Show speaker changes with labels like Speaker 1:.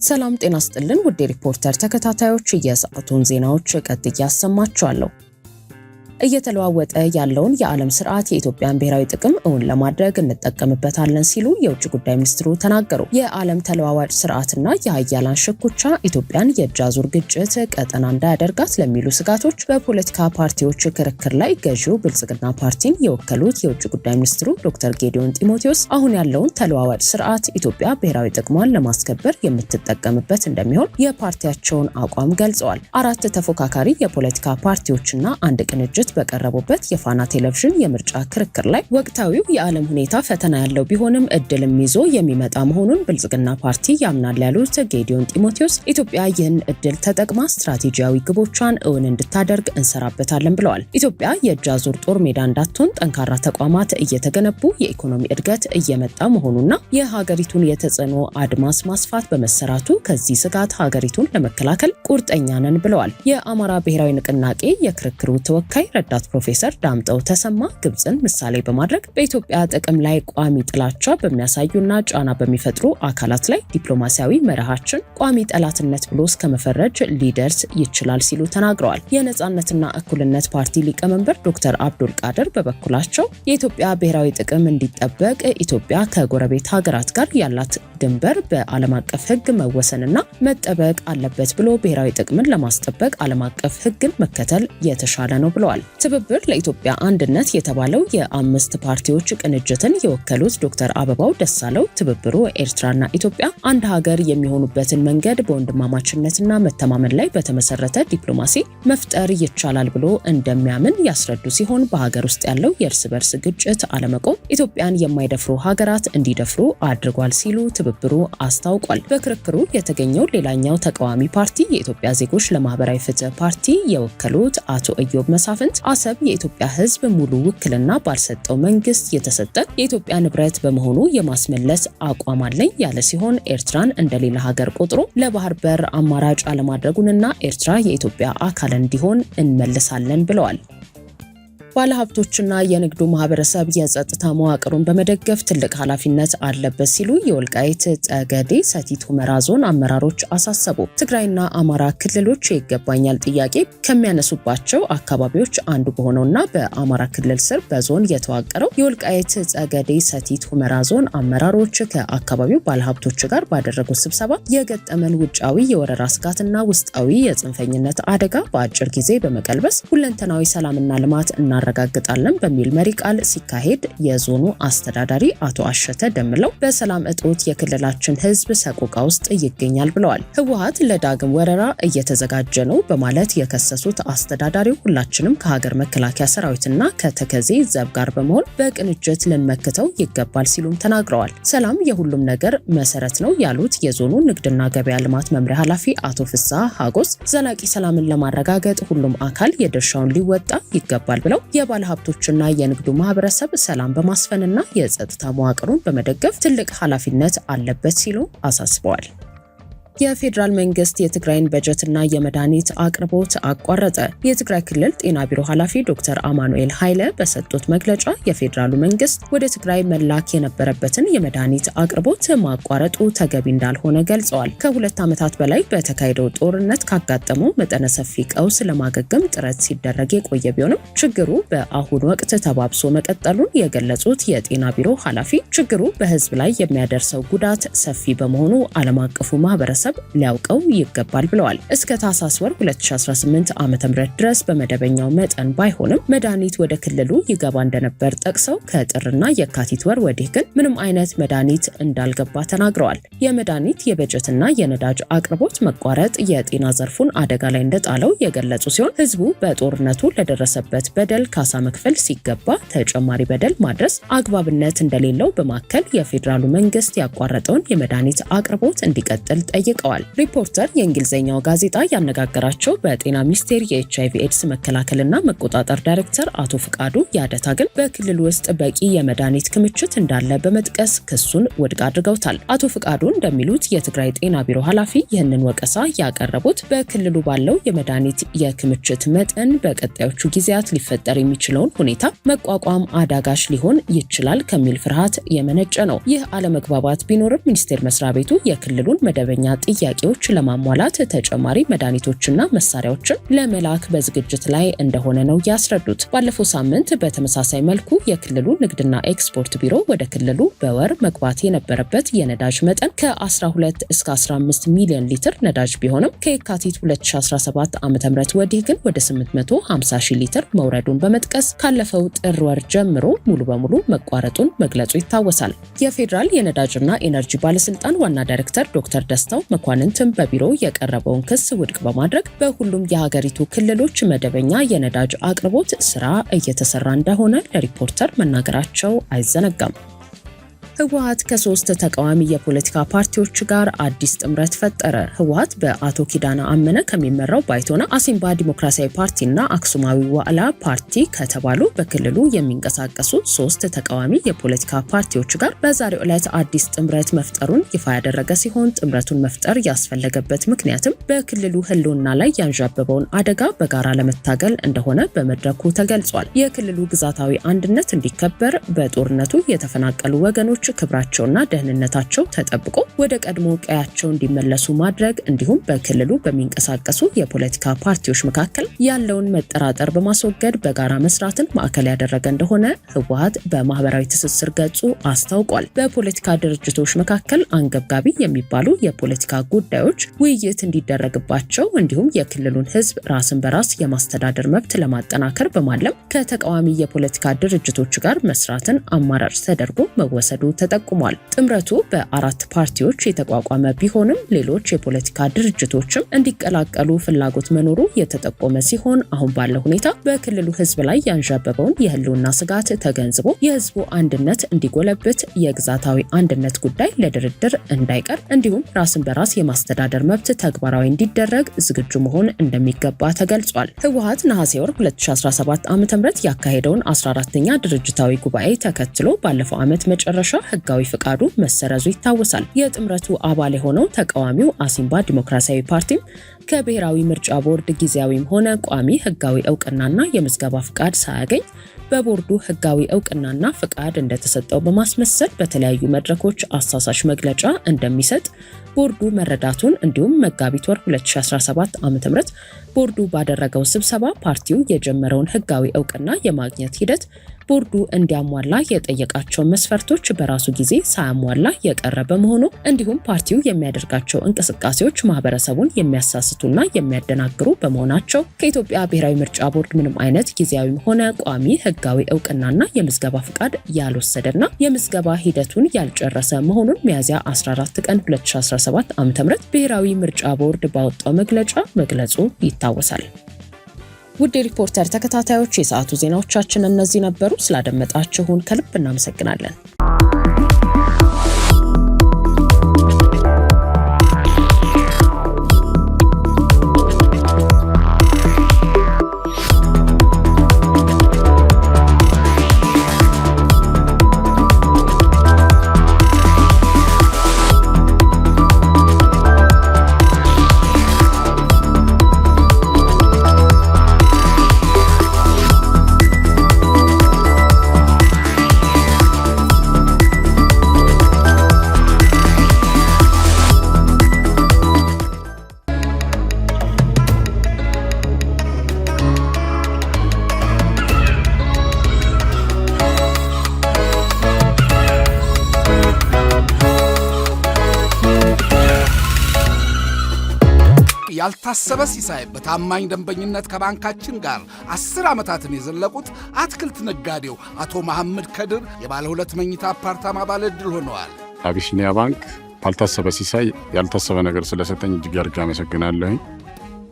Speaker 1: ሰላም ጤና ይስጥልን ውድ ሪፖርተር ተከታታዮች የሰዓቱን ዜናዎች ቀጥዬ አሰማችኋለሁ። እየተለዋወጠ ያለውን የዓለም ስርዓት የኢትዮጵያን ብሔራዊ ጥቅም እውን ለማድረግ እንጠቀምበታለን ሲሉ የውጭ ጉዳይ ሚኒስትሩ ተናገሩ። የዓለም ተለዋዋጭ ስርዓትና የሀያላን ሽኩቻ ኢትዮጵያን የእጅ አዙር ግጭት ቀጠና እንዳያደርጋት ለሚሉ ስጋቶች በፖለቲካ ፓርቲዎች ክርክር ላይ ገዢው ብልጽግና ፓርቲን የወከሉት የውጭ ጉዳይ ሚኒስትሩ ዶክተር ጌዲዮን ጢሞቴዎስ አሁን ያለውን ተለዋዋጭ ስርዓት ኢትዮጵያ ብሔራዊ ጥቅሟን ለማስከበር የምትጠቀምበት እንደሚሆን የፓርቲያቸውን አቋም ገልጸዋል። አራት ተፎካካሪ የፖለቲካ ፓርቲዎችና አንድ ቅንጅት በቀረቡበት የፋና ቴሌቪዥን የምርጫ ክርክር ላይ ወቅታዊው የዓለም ሁኔታ ፈተና ያለው ቢሆንም እድልም ይዞ የሚመጣ መሆኑን ብልጽግና ፓርቲ ያምናል ያሉት ጌዲዮን ጢሞቴዎስ ኢትዮጵያ ይህን እድል ተጠቅማ ስትራቴጂያዊ ግቦቿን እውን እንድታደርግ እንሰራበታለን ብለዋል። ኢትዮጵያ የእጅ አዙር ጦር ሜዳ እንዳትሆን ጠንካራ ተቋማት እየተገነቡ የኢኮኖሚ እድገት እየመጣ መሆኑና የሀገሪቱን የተጽዕኖ አድማስ ማስፋት በመሰራቱ ከዚህ ስጋት ሀገሪቱን ለመከላከል ቁርጠኛ ነን ብለዋል። የአማራ ብሔራዊ ንቅናቄ የክርክሩ ተወካይ ረዳት ፕሮፌሰር ዳምጠው ተሰማ ግብጽን ምሳሌ በማድረግ በኢትዮጵያ ጥቅም ላይ ቋሚ ጥላቻ በሚያሳዩና ጫና በሚፈጥሩ አካላት ላይ ዲፕሎማሲያዊ መርሃችን ቋሚ ጠላትነት ብሎ እስከመፈረጅ ሊደርስ ይችላል ሲሉ ተናግረዋል። የነጻነትና እኩልነት ፓርቲ ሊቀመንበር ዶክተር አብዱል ቃድር በበኩላቸው የኢትዮጵያ ብሔራዊ ጥቅም እንዲጠበቅ ኢትዮጵያ ከጎረቤት ሀገራት ጋር ያላት ድንበር በዓለም አቀፍ ሕግ መወሰንና መጠበቅ አለበት ብሎ ብሔራዊ ጥቅምን ለማስጠበቅ ዓለም አቀፍ ሕግን መከተል የተሻለ ነው ብለዋል። ትብብር ለኢትዮጵያ አንድነት የተባለው የአምስት ፓርቲዎች ቅንጅትን የወከሉት ዶክተር አበባው ደሳለው ትብብሩ ኤርትራና ኢትዮጵያ አንድ ሀገር የሚሆኑበትን መንገድ በወንድማማችነትና መተማመን ላይ በተመሰረተ ዲፕሎማሲ መፍጠር ይቻላል ብሎ እንደሚያምን ያስረዱ ሲሆን በሀገር ውስጥ ያለው የእርስ በርስ ግጭት አለመቆም ኢትዮጵያን የማይደፍሩ ሀገራት እንዲደፍሩ አድርጓል ሲሉ ትብብሩ አስታውቋል። በክርክሩ የተገኘው ሌላኛው ተቃዋሚ ፓርቲ የኢትዮጵያ ዜጎች ለማህበራዊ ፍትህ ፓርቲ የወከሉት አቶ ኢዮብ መሳፍንት አሰብ የኢትዮጵያ ሕዝብ ሙሉ ውክልና ባልሰጠው መንግስት የተሰጠ የኢትዮጵያ ንብረት በመሆኑ የማስመለስ አቋም አለኝ ያለ ሲሆን ኤርትራን እንደሌላ ሀገር ቆጥሮ ለባህር በር አማራጭ አለማድረጉንና ኤርትራ የኢትዮጵያ አካል እንዲሆን እንመልሳለን ብለዋል። ባለሀብቶችና የንግዱ ማህበረሰብ የጸጥታ መዋቅሩን በመደገፍ ትልቅ ኃላፊነት አለበት ሲሉ የወልቃይት ጠገዴ ሰቲት ሁመራ ዞን አመራሮች አሳሰቡ። ትግራይና አማራ ክልሎች የይገባኛል ጥያቄ ከሚያነሱባቸው አካባቢዎች አንዱ በሆነውና በአማራ ክልል ስር በዞን የተዋቀረው የወልቃይት ጠገዴ ሰቲት ሁመራ ዞን አመራሮች ከአካባቢው ባለሀብቶች ጋር ባደረጉት ስብሰባ የገጠመን ውጫዊ የወረራ ስጋትና ውስጣዊ የጽንፈኝነት አደጋ በአጭር ጊዜ በመቀልበስ ሁለንተናዊ ሰላምና ልማት እናረጋግጣለን በሚል መሪ ቃል ሲካሄድ የዞኑ አስተዳዳሪ አቶ አሸተ ደምለው በሰላም እጦት የክልላችን ሕዝብ ሰቆቃ ውስጥ ይገኛል ብለዋል። ህወሓት ለዳግም ወረራ እየተዘጋጀ ነው በማለት የከሰሱት አስተዳዳሪው ሁላችንም ከሀገር መከላከያ ሰራዊትና ከተከዜ ዘብ ጋር በመሆን በቅንጅት ልንመክተው ይገባል ሲሉም ተናግረዋል። ሰላም የሁሉም ነገር መሰረት ነው ያሉት የዞኑ ንግድና ገበያ ልማት መምሪያ ኃላፊ አቶ ፍስሐ ሀጎስ ዘላቂ ሰላምን ለማረጋገጥ ሁሉም አካል የድርሻውን ሊወጣ ይገባል ብለው የባለሀብቶችና የንግዱ ማህበረሰብ ሰላም በማስፈንና የጸጥታ መዋቅሩን በመደገፍ ትልቅ ኃላፊነት አለበት ሲሉ አሳስበዋል። የፌዴራል መንግስት የትግራይን በጀትና የመድኃኒት አቅርቦት አቋረጠ። የትግራይ ክልል ጤና ቢሮ ኃላፊ ዶክተር አማኑኤል ኃይለ በሰጡት መግለጫ የፌዴራሉ መንግስት ወደ ትግራይ መላክ የነበረበትን የመድኃኒት አቅርቦት ማቋረጡ ተገቢ እንዳልሆነ ገልጸዋል። ከ2 ዓመታት በላይ በተካሄደው ጦርነት ካጋጠሙ መጠነ ሰፊ ቀውስ ለማገገም ጥረት ሲደረግ የቆየ ቢሆንም ችግሩ በአሁኑ ወቅት ተባብሶ መቀጠሉን የገለጹት የጤና ቢሮ ኃላፊ ችግሩ በህዝብ ላይ የሚያደርሰው ጉዳት ሰፊ በመሆኑ ዓለም አቀፉ ማህበረሰብ ሊያውቀው ይገባል ብለዋል። እስከ ታህሳስ ወር 2018 ዓ.ም ድረስ በመደበኛው መጠን ባይሆንም መድኃኒት ወደ ክልሉ ይገባ እንደነበር ጠቅሰው ከጥርና የካቲት ወር ወዲህ ግን ምንም አይነት መድኃኒት እንዳልገባ ተናግረዋል። የመድኃኒት የበጀትና የነዳጅ አቅርቦት መቋረጥ የጤና ዘርፉን አደጋ ላይ እንደጣለው የገለጹ ሲሆን ህዝቡ በጦርነቱ ለደረሰበት በደል ካሳ መክፈል ሲገባ ተጨማሪ በደል ማድረስ አግባብነት እንደሌለው በማከል የፌዴራሉ መንግስት ያቋረጠውን የመድኃኒት አቅርቦት እንዲቀጥል ጠይቀዋል። ሪፖርተር የእንግሊዝኛው ጋዜጣ ያነጋገራቸው በጤና ሚኒስቴር የኤችአይቪ ኤድስ መከላከልና መቆጣጠር ዳይሬክተር አቶ ፍቃዱ ያደታ ግን በክልሉ ውስጥ በቂ የመድኃኒት ክምችት እንዳለ በመጥቀስ ክሱን ውድቅ አድርገውታል። አቶ ፍቃዱ እንደሚሉት የትግራይ ጤና ቢሮ ኃላፊ ይህንን ወቀሳ ያቀረቡት በክልሉ ባለው የመድኃኒት የክምችት መጠን በቀጣዮቹ ጊዜያት ሊፈጠር የሚችለውን ሁኔታ መቋቋም አዳጋች ሊሆን ይችላል ከሚል ፍርሃት የመነጨ ነው። ይህ አለመግባባት ቢኖርም ሚኒስቴር መስሪያ ቤቱ የክልሉን መደበኛ ጥያቄዎች ለማሟላት ተጨማሪ መድኃኒቶችና መሳሪያዎችን ለመላክ በዝግጅት ላይ እንደሆነ ነው ያስረዱት። ባለፈው ሳምንት በተመሳሳይ መልኩ የክልሉ ንግድና ኤክስፖርት ቢሮ ወደ ክልሉ በወር መግባት የነበረበት የነዳጅ መጠን ከ12 እስከ 15 ሚሊዮን ሊትር ነዳጅ ቢሆንም ከየካቲት 2017 ዓ.ም ወዲህ ግን ወደ 850 ሺህ ሊትር መውረዱን በመጥቀስ ካለፈው ጥር ወር ጀምሮ ሙሉ በሙሉ መቋረጡን መግለጹ ይታወሳል። የፌዴራል የነዳጅና ኢነርጂ ባለስልጣን ዋና ዳይሬክተር ዶክተር ደስታው መኳንንትም በቢሮው የቀረበውን ክስ ውድቅ በማድረግ በሁሉም የሀገሪቱ ክልሎች መደበኛ የነዳጅ አቅርቦት ስራ እየተሰራ እንደሆነ ለሪፖርተር መናገራቸው አይዘነጋም። ህወሓት ከ3 ተቃዋሚ የፖለቲካ ፓርቲዎች ጋር አዲስ ጥምረት ፈጠረ። ህወሓት በአቶ ኪዳነ አመነ ከሚመራው ባይቶና አሲምባ ዲሞክራሲያዊ ፓርቲና አክሱማዊ ዋዕላ ፓርቲ ከተባሉ በክልሉ የሚንቀሳቀሱ 3 ተቃዋሚ የፖለቲካ ፓርቲዎች ጋር በዛሬው ዕለት አዲስ ጥምረት መፍጠሩን ይፋ ያደረገ ሲሆን ጥምረቱን መፍጠር ያስፈለገበት ምክንያትም በክልሉ ህልውና ላይ ያንዣበበውን አደጋ በጋራ ለመታገል እንደሆነ በመድረኩ ተገልጿል። የክልሉ ግዛታዊ አንድነት እንዲከበር፣ በጦርነቱ የተፈናቀሉ ወገኖች ክብራቸውና ደህንነታቸው ተጠብቆ ወደ ቀድሞ ቀያቸው እንዲመለሱ ማድረግ እንዲሁም በክልሉ በሚንቀሳቀሱ የፖለቲካ ፓርቲዎች መካከል ያለውን መጠራጠር በማስወገድ በጋራ መስራትን ማዕከል ያደረገ እንደሆነ ህወሓት በማህበራዊ ትስስር ገጹ አስታውቋል። በፖለቲካ ድርጅቶች መካከል አንገብጋቢ የሚባሉ የፖለቲካ ጉዳዮች ውይይት እንዲደረግባቸው እንዲሁም የክልሉን ህዝብ ራስን በራስ የማስተዳደር መብት ለማጠናከር በማለም ከተቃዋሚ የፖለቲካ ድርጅቶች ጋር መስራትን አማራጭ ተደርጎ መወሰዱ ተጠቁሟል። ጥምረቱ በ4 ፓርቲዎች የተቋቋመ ቢሆንም ሌሎች የፖለቲካ ድርጅቶችም እንዲቀላቀሉ ፍላጎት መኖሩ የተጠቆመ ሲሆን አሁን ባለው ሁኔታ በክልሉ ህዝብ ላይ ያንዣበበውን የህልውና ስጋት ተገንዝቦ የህዝቡ አንድነት እንዲጎለብት፣ የግዛታዊ አንድነት ጉዳይ ለድርድር እንዳይቀር እንዲሁም ራስን በራስ የማስተዳደር መብት ተግባራዊ እንዲደረግ ዝግጁ መሆን እንደሚገባ ተገልጿል። ህወሓት ነሐሴ ወር 2017 ዓ.ም ያካሄደውን 14ኛ ድርጅታዊ ጉባኤ ተከትሎ ባለፈው ዓመት መጨረሻ ህጋዊ ፍቃዱ መሰረዙ ይታወሳል። የጥምረቱ አባል የሆነው ተቃዋሚው አሲምባ ዲሞክራሲያዊ ፓርቲም ከብሔራዊ ምርጫ ቦርድ ጊዜያዊም ሆነ ቋሚ ህጋዊ እውቅናና የምዝገባ ፍቃድ ሳያገኝ በቦርዱ ህጋዊ እውቅናና ፍቃድ እንደተሰጠው በማስመሰል በተለያዩ መድረኮች አሳሳሽ መግለጫ እንደሚሰጥ ቦርዱ መረዳቱን እንዲሁም መጋቢት ወር 2017 ዓ.ም ቦርዱ ባደረገው ስብሰባ ፓርቲው የጀመረውን ህጋዊ እውቅና የማግኘት ሂደት ቦርዱ እንዲያሟላ የጠየቃቸው መስፈርቶች በራሱ ጊዜ ሳያሟላ የቀረ በመሆኑ እንዲሁም ፓርቲው የሚያደርጋቸው እንቅስቃሴዎች ማህበረሰቡን የሚያሳስቱና የሚያደናግሩ በመሆናቸው ከኢትዮጵያ ብሔራዊ ምርጫ ቦርድ ምንም አይነት ጊዜያዊም ሆነ ቋሚ ህጋዊ እውቅናና የምዝገባ ፍቃድ ያልወሰደና የምዝገባ ሂደቱን ያልጨረሰ መሆኑን ሚያዝያ 14 ቀን 2017 ዓ.ም ብሔራዊ ምርጫ ቦርድ ባወጣው መግለጫ መግለጹ ይታወሳል። ውድ ሪፖርተር ተከታታዮች የሰዓቱ ዜናዎቻችን እነዚህ ነበሩ። ስላደመጣችሁን ከልብ እናመሰግናለን።
Speaker 2: ያልታሰበ ሲሳይ በታማኝ ደንበኝነት ከባንካችን ጋር 10 ዓመታትን የዘለቁት አትክልት ነጋዴው አቶ መሐመድ ከድር የባለ 2 መኝታ አፓርታማ ባለ ዕድል ሆነዋል።
Speaker 3: አቢሲኒያ ባንክ ባልታሰበ ሲሳይ ያልታሰበ ነገር ስለሰጠኝ እጅግ አድርጌ አመሰግናለሁ።